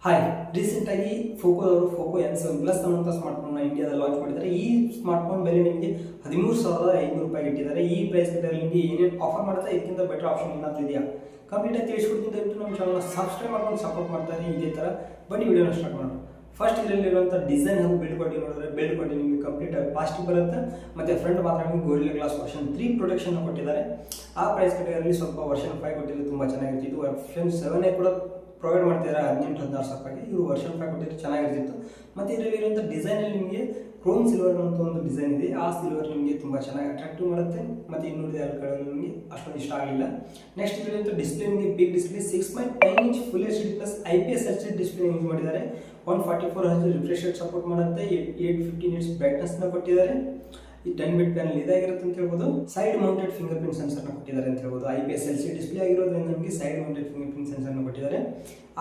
Hi, ರೀಸೆಂಟಾಗಿ ಫೋಕೋ N7 plus ಅನ್ನುವಂಥ ಸ್ಮಾರ್ಟ್ಫೋನ್ನ ಇಂಡಿಯಾದಲ್ಲಿ ಲಾಂಚ್ ಮಾಡಿದ್ದಾರೆ. ಈ ಸ್ಮಾರ್ಟ್ಫೋನ್ ಬೆಲೆ ನಿಮಗೆ 13,500 ರೂಪಾಯಿಗೆ ಇಟ್ಟಿದ್ದಾರೆ. ಈ ಪ್ರೈಸ್ ರೇಟಲ್ಲಿ ನಿಮಗೆ ಏನೇನು ಆಫರ್ ಮಾಡ್ತಾ ಇದಕ್ಕಿಂತ ಬೆಟರ್ ಆಪ್ಷನ್ ಏನಾದರೂ ಇದೆಯಾ ಕಂಪ್ಲೀಟಾಗಿ ತಿಳಿಸ್ಕೊಡ್ತೀನಿ. ದಯವಿಟ್ಟು ನಮ್ಮ ಚಾನಲ್ನ ಸಬ್ಸ್ಕ್ರೈಬ್ ಮಾಡ್ಕೊಂಡು ಸಪೋರ್ಟ್ ಮಾಡ್ತಾರೆ. ಇದೇ ಥರ ಬನ್ನಿ ವಿಡಿಯೋನ ಸ್ಟಾರ್ಟ್ ಮಾಡೋಣ. ಫಸ್ಟ್ ಇದರಲ್ಲಿರುವಂಥ ಡಿಸೈನ್ ಹಾಗೂ ಬಿಲ್ಡ್ ಕ್ವಾಲಿಟಿ ನೋಡಿದ್ರೆ ಬಿಲ್ಡ್ ಕ್ವಾಲಿಟಿ ನಿಮಗೆ ಕಂಪ್ಲೀಟ್ ಪ್ಲಾಸ್ಟಿಕ್ ಬರುತ್ತೆ ಮತ್ತು ಫ್ರಂಟ್ ಮಾತ್ರ ನಿಮಗೆ ಗೋರಿಲ್ಲಾ ಗ್ಲಾಸ್ ವರ್ಷನ್ 3 ಪ್ರೊಟೆಕ್ಷನ್ ಕೊಟ್ಟಿದ್ದಾರೆ. ಆ ಪ್ರೈಸ್ ಕ್ಯಾಟಗರಿಯಲ್ಲಿ ಸ್ವಲ್ಪ ವರ್ಷನ್ 5 ಕೊಟ್ಟಿದ್ದು ತುಂಬ ಚೆನ್ನಾಗಿರ್ತಿತ್ತು. ವರ್ಷನ್ 7 ಕೂಡ ಪ್ರೊವೈಡ್ ಮಾಡ್ತಿದ್ದಾರೆ 18-16 ಸಾವಿರ ರೂಪಾಯಿಗೆ. ಇವರು ವರ್ಷನ್ 5 ಕೊಟ್ಟಿದ್ದು ಚೆನ್ನಾಗಿರ್ತಿತ್ತು. ಮತ್ತು ಇದರಲ್ಲಿರುವಂಥ ಡಿಸೈನಲ್ಲಿ ನಿಮಗೆ ಕ್ರೋಮ್ ಸಿಲ್ವರ್ ಅಂತ ಒಂದು ಡಿಸೈನ್ ಇದೆ. ಆ ಸಿಲ್ವರ್ ನಿಮಗೆ ತುಂಬ ಚೆನ್ನಾಗಿ ಅಟ್ರಾಕ್ಟಿವ್ ಮಾಡುತ್ತೆ. ಮತ್ತು ಇನ್ನೂರಿದೆ ಅಲ್ಲಿ ಕಡೆ ನಿಮಗೆ ಅಷ್ಟೊಂದು ಇಷ್ಟ ಆಗಲಿಲ್ಲ. ನೆಕ್ಸ್ಟ್ ಇದರಲ್ಲಿರುವಂಥ ಡಿಸ್ಪ್ಲೇ ನಿಮಗೆ big display 6.9 inch full HD plus IPS HD display use ಮಾಡಿದ್ದಾರೆ. 144 Hz ರಿಫ್ರೆಶ್ ರೇಟ್ ಸಪೋರ್ಟ್ ಮಾಡುತ್ತೆ. 850 ನಿಟ್ಸ್ ಬ್ರೈಟ್ನೆಸ್ನ ಕೊಟ್ಟಿದ್ದಾರೆ. ಈ 10 ಬಿಟ್ ಪ್ಯಾನಲ್ ಇದಾಗಿರುತ್ತೆ ಅಂತ ಹೇಳ್ಬೋದು. ಸೈಡ್ ಮೌಂಟೆಡ್ ಫಿಂಗರ್ ಪ್ರಿಂಟ್ ಸೆನ್ಸರ್ನ ಕೊಟ್ಟಿದ್ದಾರೆ ಅಂತ ಹೇಳ್ಬೋದು. IPS LCD ಡಿಸ್ಪ್ಲೇ ಆಗಿರೋದ್ರಿಂದ ನಮಗೆ ಸೈಡ್ ಮೌಂಟೆಡ್ ಫಿಂಗರ್ ಪ್ರಿಂಟ್ ಸೆನ್ಸರ್ನ ಕೊಟ್ಟಿದ್ದಾರೆ.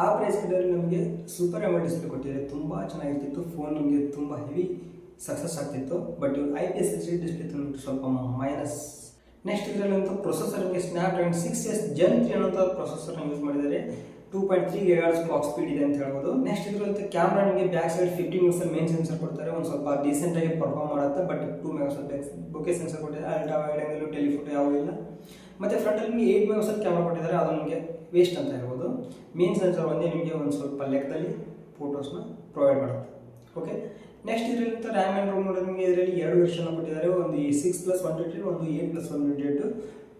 ಆ ಪ್ರೈಸ್ ಕಿಡಲ್ಲಿ ನಮಗೆ ಸೂಪರ್ AMOLED ಡಿಸ್ಪ್ಲೇ ಕೊಟ್ಟಿದ್ದಾರೆ. ತುಂಬ ಚೆನ್ನಾಗಿರ್ತಿತ್ತು. ಫೋನ್ ನಿಮಗೆ ತುಂಬ ಹೆವಿ ಸಕ್ಸಸ್ ಆಗ್ತಿತ್ತು. ಬಟ್ ಇವರು IPS LCD ಡಿಸ್ಪ್ಲೇ ತಂದ್ಬಿಟ್ಟು ಸ್ವಲ್ಪ ಮೈನಸ್. ನೆಕ್ಸ್ಟ್ ಇದರಲ್ಲಂತೂ ಪ್ರೊಸೆಸರ್ ನಿಮಗೆ ಸ್ನ್ಯಾಪ್ಡ್ರ್ಯಾಗನ್ 6S Gen 3 ಅನ್ನೋಂಥ ಪ್ರೊಸೆಸರ್ನ ಯೂಸ್ ಮಾಡಿದ್ದಾರೆ. 2.3 GHz ಕ್ಲಾಕ್ ಸ್ಪೀಡ್ ಇದೆ ಅಂತ ಹೇಳ್ಬೋದು. ನೆಕ್ಸ್ಟ್ ಇದರಲ್ಲಿ ಕ್ಯಾಮ್ರಾ ನಿಮಗೆ back side 15 megapixel main sensor ಕೊಡ್ತಾರೆ. ಒಂದು ಸ್ವಲ್ಪ ಡೀಸೆಂಟಾಗಿ ಪರ್ಫಾರ್ಮ್ ಮಾಡುತ್ತೆ. ಬಟ್ 2 ಮೆಗಾಪಿಕ್ಸೆಲ್ ಬೊಕೆ ಸೆನ್ಸರ್ ಕೊಟ್ಟಿದ್ದಾರೆ. ಅಲ್ಟ್ರಾ ವೈಡ್ ಆಂಗಲ್ ಟೆಲಿಫೋಟೋ ಯಾವುದೂ ಇಲ್ಲ. ಮತ್ತು ಫ್ರಂಟಲ್ಲಿ ನಿಮಗೆ 8 ಮೆಗಾಪಿಕ್ಸೆಲ್ ಕ್ಯಾಮ್ರಾ ಕೊಟ್ಟಿದ್ದಾರೆ. ಅದು ನಿಮಗೆ ವೇಸ್ಟ್ ಅಂತ ಹೇಳ್ಬೋದು. ಮೇನ್ ಸೆನ್ಸರ್ ಒಂದೇ ನಿಮಗೆ ಒಂದು ಸ್ವಲ್ಪ ಲೆಕ್ಕದಲ್ಲಿ ಫೋಟೋಸ್ನ ಪ್ರೊವೈಡ್ ಮಾಡುತ್ತೆ. ಓಕೆ, ನೆಕ್ಸ್ಟ್ ಇದರಿಂದ ರ್ಯಾಮ್ ಆ್ಯಂಡ್ ರೋಮ್ ನೋಡಿದ್ರೆ ನಿಮಗೆ ಇದರಲ್ಲಿ 2 ವರ್ಷನ್ ಕೊಟ್ಟಿದ್ದಾರೆ. ಒಂದು 6+128, ಒಂದು 8+128.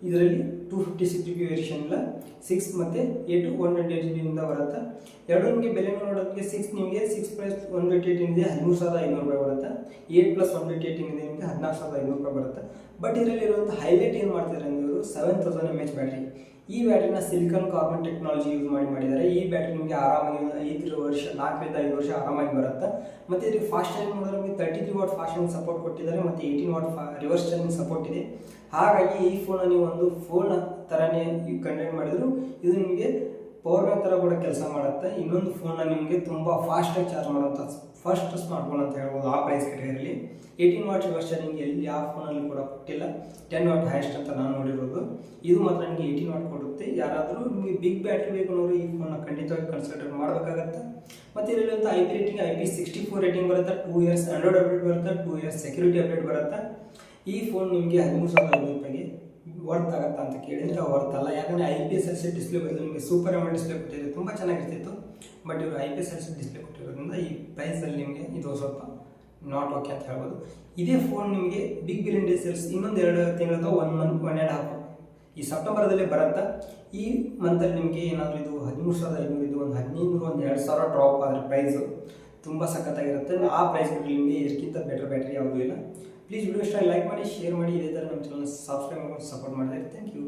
ಇದರಲ್ಲಿ 256 GB ವೇರಿಯೇಷನ್ ಇಲ್ಲ. 6 ಮತ್ತು 8 128 GB ಇಂದ ಬರುತ್ತೆ. ಎರಡು ನಿಮಗೆ ಬೆಲೆ ನೋಡೋದಕ್ಕೆ 6 ನಿಮಗೆ 6+128 ಇದೆ 13,500 ರೂಪಾಯಿ ಬರುತ್ತೆ. 8+128 ಇದೆ ನಿಮಗೆ 14,500 ರೂಪಾಯಿ ಬರುತ್ತೆ. ಬಟ್ ಇದರಲ್ಲಿರುವಂಥ ಹೈಲೈಟ್ ಏನು ಮಾಡ್ತಿದ್ದಾರೆ ಅಂದರೆ ಇವರು 7000 mAh ಬ್ಯಾಟ್ರಿ. ಈ ಬ್ಯಾಟ್ರಿನ ಸಿಲಿಕಾನ್ ಕಾರ್ಬನ್ ಟೆಕ್ನಾಲಜಿ ಯೂಸ್ ಮಾಡಿದ್ದಾರೆ. ಈ ಬ್ಯಾಟ್ರಿ ನಿಮಗೆ ಆರಾಮಾಗಿ 4ರಿಂದ 5 ವರ್ಷ ಆರಾಮಾಗಿ ಬರುತ್ತೆ. ಮತ್ತು ಇದಕ್ಕೆ ಫಾಸ್ಟ್ ಚಾರ್ಜಿಂಗ್ ನೋಡಿದ್ರೆ ನಿಮಗೆ 33 ವಾಟ್ ಫಾಸ್ಟ್ ಚಾರ್ಜಿಂಗ್ ಸಪೋರ್ಟ್ ಕೊಟ್ಟಿದ್ದಾರೆ. ಮತ್ತು 18 ವಾಟ್ ರಿವರ್ಸ್ ಚಾರ್ಜಿಂಗ್ ಸಪೋರ್ಟ್ ಇದೆ. ಹಾಗಾಗಿ ಈ ಫೋನ್ ನೀವು ಒಂದು ಫೋನ್ ಥರನೇ ಕಂಟೆಂಟ್ ಮಾಡಿದ್ರು ಇದು ನಿಮಗೆ ಪವರ್ ಬ್ಯಾಂಕ್ ಥರ ಕೂಡ ಕೆಲಸ ಮಾಡುತ್ತೆ. ಇನ್ನೊಂದು ಫೋನ್ನ ನಿಮಗೆ ತುಂಬ ಫಾಸ್ಟಾಗಿ ಚಾರ್ಜ್ ಮಾಡುವಂಥ ಫಸ್ಟ್ ಸ್ಮಾರ್ಟ್ಫೋನ್ ಅಂತ ಹೇಳ್ಬೋದು. ಆ ಪ್ರೈಸ್ ಕ್ಯಾಟಗರಿಯಲ್ಲಿ 18 ವಾಟ್ ರಿವರ್ಸ್ ಚಾರ್ಜಿಂಗ್ ಎಲ್ಲಿ ಯಾವ ಫೋನಲ್ಲಿ ಕೂಡ ಕೊಟ್ಟಿಲ್ಲ. 10 ವಾಟ್ ಹೈಯೆಸ್ಟ್ ಅಂತ ನಾನು ನೋಡಿರೋದು. ಇದು ಮಾತ್ರ ನಿಮಗೆ 18 ವಾಟ್ ಕೊಡುತ್ತೆ. ಯಾರಾದರೂ ನಿಮಗೆ ಬಿಗ್ ಬ್ಯಾಟ್ರಿ ಬೇಕು ಅನ್ನೋರು ಈ ಫೋನ್ನ ಖಂಡಿತವಾಗಿ ಕನ್ಸಿಡರ್ ಮಾಡಬೇಕಾಗತ್ತೆ. ಮತ್ತು ಇದರಲ್ಲಿಂತ IP ರೇಟಿಂಗ್ IP64 ರೇಟಿಂಗ್ ಬರುತ್ತೆ. 2 ಇಯರ್ಸ್ ಆಂಡ್ರಾಯ್ಡ್ ಅಪ್ಡೇಟ್ ಬರುತ್ತೆ. 2 ಇಯರ್ಸ್ ಸೆಕ್ಯೂರಿಟಿ ಅಪ್ಡೇಟ್ ಬರುತ್ತೆ. ಈ ಫೋನ್ ನಿಮಗೆ 13,500 ರೂಪಾಯಿಗೆ ವರ್ತ್ ಆಗುತ್ತಾ ಅಂತ ಕೇಳಿದರೆ ವರ್ತ್ ಅಲ್ಲ. ಯಾಕಂದರೆ IPS LCD ಡಿಸ್ಪ್ಲೇ ಬದಲು ನಿಮಗೆ ಸೂಪರ್ AMOLED ಡಿಸ್ಪ್ಲೇ ಕೊಟ್ಟಿದ್ದಾರೆ. ತುಂಬ ಚೆನ್ನಾಗಿರ್ತಿತ್ತು. ಬಟ್ ಇವರು IPS LCD ಡಿಸ್ಪ್ಲೇ ಕೊಟ್ಟಿರೋದ್ರಿಂದ ಈ ಪ್ರೈಸಲ್ಲಿ ನಿಮಗೆ ಇದು ಸ್ವಲ್ಪ ನಾಟ್ ಓಕೆ ಅಂತ ಹೇಳ್ಬೋದು. ಇದೇ ಫೋನ್ ನಿಮಗೆ ಬಿಗ್ ಬಿಲಿಯನ್ ಡೇ ಸೇಲ್ಸ್ ಇನ್ನೊಂದು 2 ತಿಂಗಳದ್ದು 1 ಮಂತ್ 1.5 ಈ ಸೆಪ್ಟೆಂಬರ್ದಲ್ಲಿ ಬರುತ್ತೆ. ಈ ಮಂತಲ್ಲಿ ನಿಮಗೆ ಏನಾದರೂ ಇದು 13,500 ಇದು ಒಂದು 1500 ಒಂದು 2,000 ಡ್ರಾಪ್ ಆದರೆ ಪ್ರೈಸು ತುಂಬ ಸಖತ್ತಾಗಿರುತ್ತೆ. ಆ ಪ್ರೈಸ್ ನಿಮಗೆ ಇದಕ್ಕಿಂತ ಬೆಟರ್ ಬ್ಯಾಟ್ರಿ ಯಾವುದೂ ಇಲ್ಲ. ಪ್ಲೀಸ್ ವಿಡಿಯೋ ಇಷ್ಟ ಲೈಕ್ ಮಾಡಿ, ಶೇರ್ ಮಾಡಿ. ಇದೇ ಥರ ನಮ್ಮ ಚಾನಲ್ ಸಬ್ಸ್ಕ್ರೈಬ್ ಮಾಡ್ಕೊಂಡು ಸಪೋರ್ಟ್ ಮಾಡಿದ್ರೆ ಥ್ಯಾಂಕ್ ಯು.